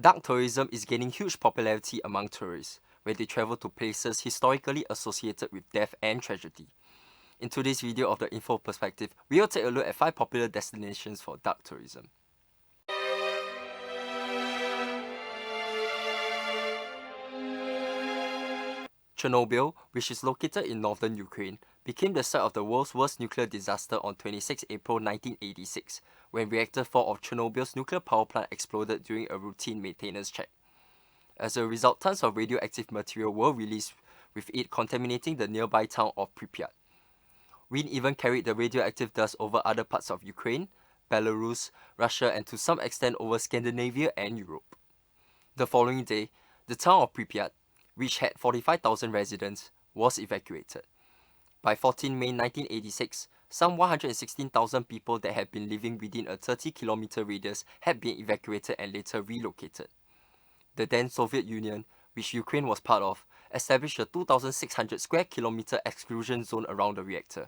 Dark tourism is gaining huge popularity among tourists, where they travel to places historically associated with death and tragedy. In today's video of the Info Perspective, we will take a look at 5 popular destinations for dark tourism. Chernobyl, which is located in northern Ukraine, became the site of the world's worst nuclear disaster on 26 April 1986, when Reactor 4 of Chernobyl's nuclear power plant exploded during a routine maintenance check. As a result, tons of radioactive material were released, with it contaminating the nearby town of Pripyat. Wind even carried the radioactive dust over other parts of Ukraine, Belarus, Russia, and to some extent over Scandinavia and Europe. The following day, the town of Pripyat, which had 45,000 residents, was evacuated. By 14 May 1986, some 116,000 people that had been living within a 30-kilometer radius had been evacuated and later relocated. The then Soviet Union, which Ukraine was part of, established a 2,600 square kilometer exclusion zone around the reactor,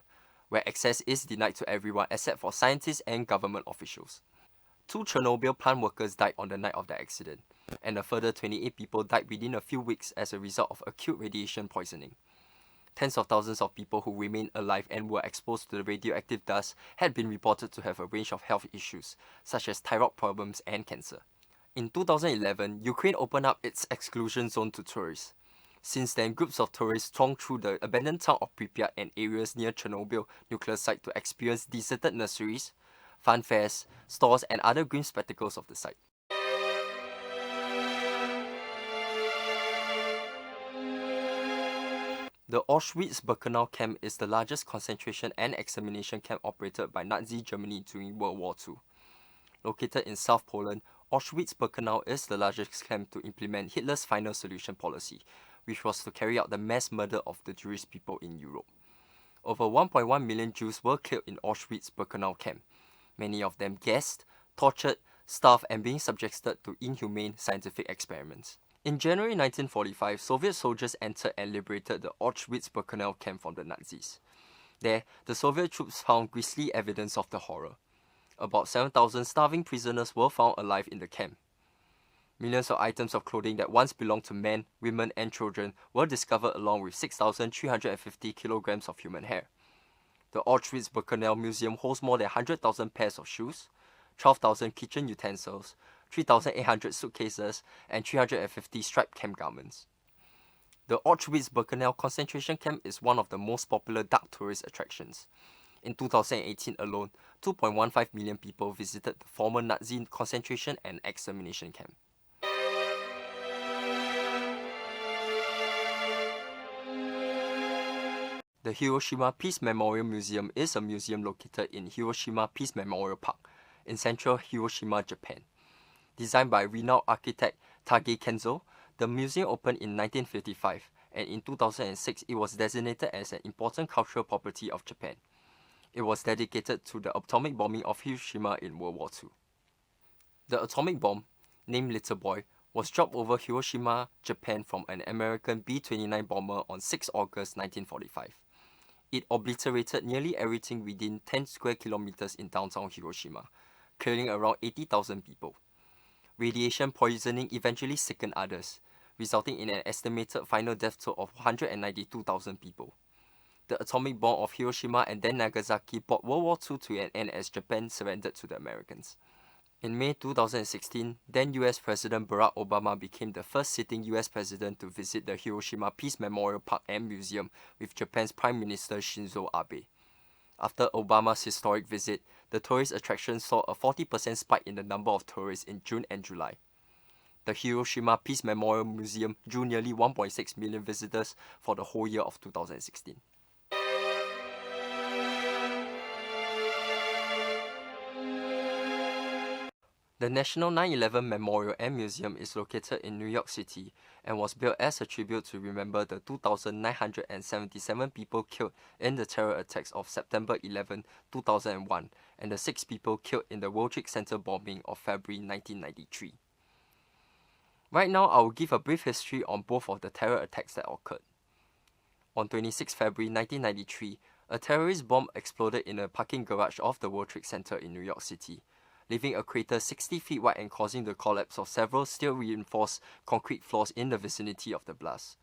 where access is denied to everyone except for scientists and government officials. 2 Chernobyl plant workers died on the night of the accident, and a further 28 people died within a few weeks as a result of acute radiation poisoning. Tens of thousands of people who remained alive and were exposed to the radioactive dust had been reported to have a range of health issues, such as thyroid problems and cancer. In 2011, Ukraine opened up its exclusion zone to tourists. Since then, groups of tourists thronged through the abandoned town of Pripyat and areas near Chernobyl nuclear site to experience deserted nurseries, fun fairs, stores, and other grim spectacles of the site. The Auschwitz Birkenau camp is the largest concentration and extermination camp operated by Nazi Germany during World War II. Located in South Poland, Auschwitz Birkenau is the largest camp to implement Hitler's final solution policy, which was to carry out the mass murder of the Jewish people in Europe. Over 1.1 million Jews were killed in Auschwitz Birkenau camp, many of them gassed, tortured, starved, and being subjected to inhumane scientific experiments. In January 1945, Soviet soldiers entered and liberated the Auschwitz Birkenau camp from the Nazis. There, the Soviet troops found grisly evidence of the horror. About 7,000 starving prisoners were found alive in the camp. Millions of items of clothing that once belonged to men, women, and children were discovered along with 6,350 kilograms of human hair. The Auschwitz Birkenau Museum holds more than 100,000 pairs of shoes, 12,000 kitchen utensils, 3,800 suitcases, and 350 striped camp garments. The Auschwitz Birkenau concentration camp is one of the most popular dark tourist attractions. In 2018 alone, 2.15 million people visited the former Nazi concentration and extermination camp. The Hiroshima Peace Memorial Museum is a museum located in Hiroshima Peace Memorial Park in central Hiroshima, Japan. Designed by renowned architect Tage Kenzo, the museum opened in 1955, and in 2006 it was designated as an important cultural property of Japan. It was dedicated to the atomic bombing of Hiroshima in World War II. The atomic bomb, named Little Boy, was dropped over Hiroshima, Japan from an American B-29 bomber on 6 August 1945. It obliterated nearly everything within 10 square kilometers in downtown Hiroshima, killing around 80,000 people. Radiation poisoning eventually sickened others, resulting in an estimated final death toll of 192,000 people. The atomic bomb of Hiroshima and then Nagasaki brought World War II to an end as Japan surrendered to the Americans. In May 2016, then US President Barack Obama became the first sitting US president to visit the Hiroshima Peace Memorial Park and Museum with Japan's Prime Minister Shinzo Abe. After Obama's historic visit, the tourist attraction saw a 40% spike in the number of tourists in June and July. The Hiroshima Peace Memorial Museum drew nearly 1.6 million visitors for the whole year of 2016. The National 9/11 Memorial and Museum is located in New York City and was built as a tribute to remember the 2,977 people killed in the terror attacks of September 11, 2001, and the 6 people killed in the World Trade Center bombing of February 1993. Right now, I will give a brief history on both of the terror attacks that occurred. On 26 February 1993, a terrorist bomb exploded in a parking garage of the World Trade Center in New York City. leaving a crater 60 feet wide and causing the collapse of several steel-reinforced concrete floors in the vicinity of the blast.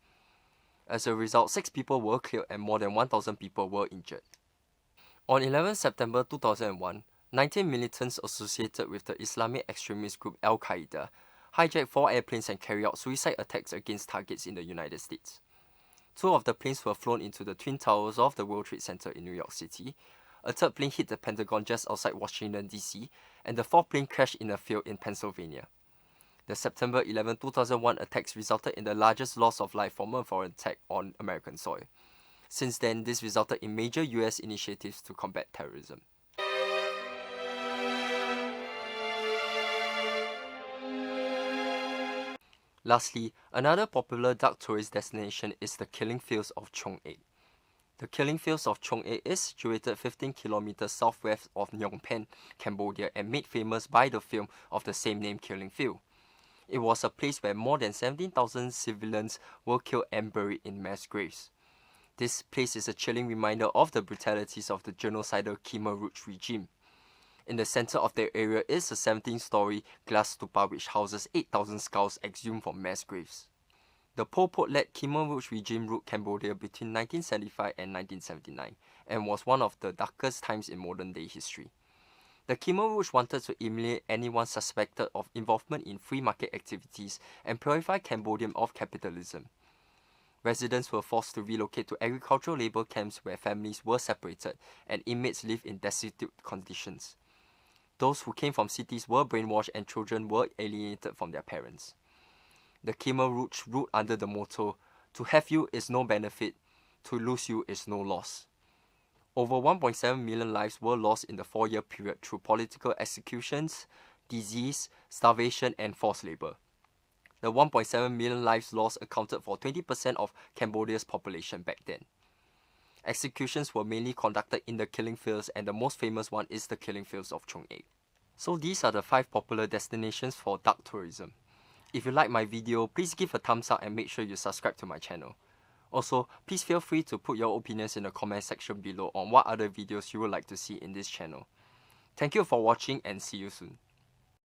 As a result, 6 people were killed and more than 1,000 people were injured. On 11 September 2001, 19 militants associated with the Islamic extremist group Al-Qaeda hijacked 4 airplanes and carried out suicide attacks against targets in the United States. 2 of the planes were flown into the Twin Towers of the World Trade Center in New York City. A third plane hit the Pentagon just outside Washington, D.C., and the 4th plane crashed in a field in Pennsylvania. The September 11, 2001 attacks resulted in the largest loss of life from a foreign attack on American soil. Since then, this resulted in major US initiatives to combat terrorism. Lastly, another popular dark tourist destination is the killing fields of Choeung. The killing fields of Choeung is situated 15 kilometers southwest of Phnom Penh, Cambodia, and made famous by the film of the same name Killing Field. It was a place where more than 17,000 civilians were killed and buried in mass graves. This place is a chilling reminder of the brutalities of the genocidal Khmer Rouge regime. In the center of the area is a 17-story glass stupa which houses 8,000 skulls exhumed from mass graves. The Pol Pot-led Khmer Rouge regime ruled Cambodia between 1975 and 1979 and was one of the darkest times in modern-day history. The Khmer Rouge wanted to eliminate anyone suspected of involvement in free market activities and purify Cambodia of capitalism. Residents were forced to relocate to agricultural labor camps where families were separated and inmates lived in destitute conditions. Those who came from cities were brainwashed and children were alienated from their parents. The Khmer Rouge ruled under the motto, "To have you is no benefit, to lose you is no loss." Over 1.7 million lives were lost in the 4-year period through political executions, disease, starvation, and forced labor. The 1.7 million lives lost accounted for 20% of Cambodia's population back then. Executions were mainly conducted in the killing fields, and the most famous one is the killing fields of Choeung. So these are the 5 popular destinations for dark tourism. If you like my video, please give a thumbs up and make sure you subscribe to my channel. Also, please feel free to put your opinions in the comment section below on what other videos you would like to see in this channel. Thank you for watching and see you soon.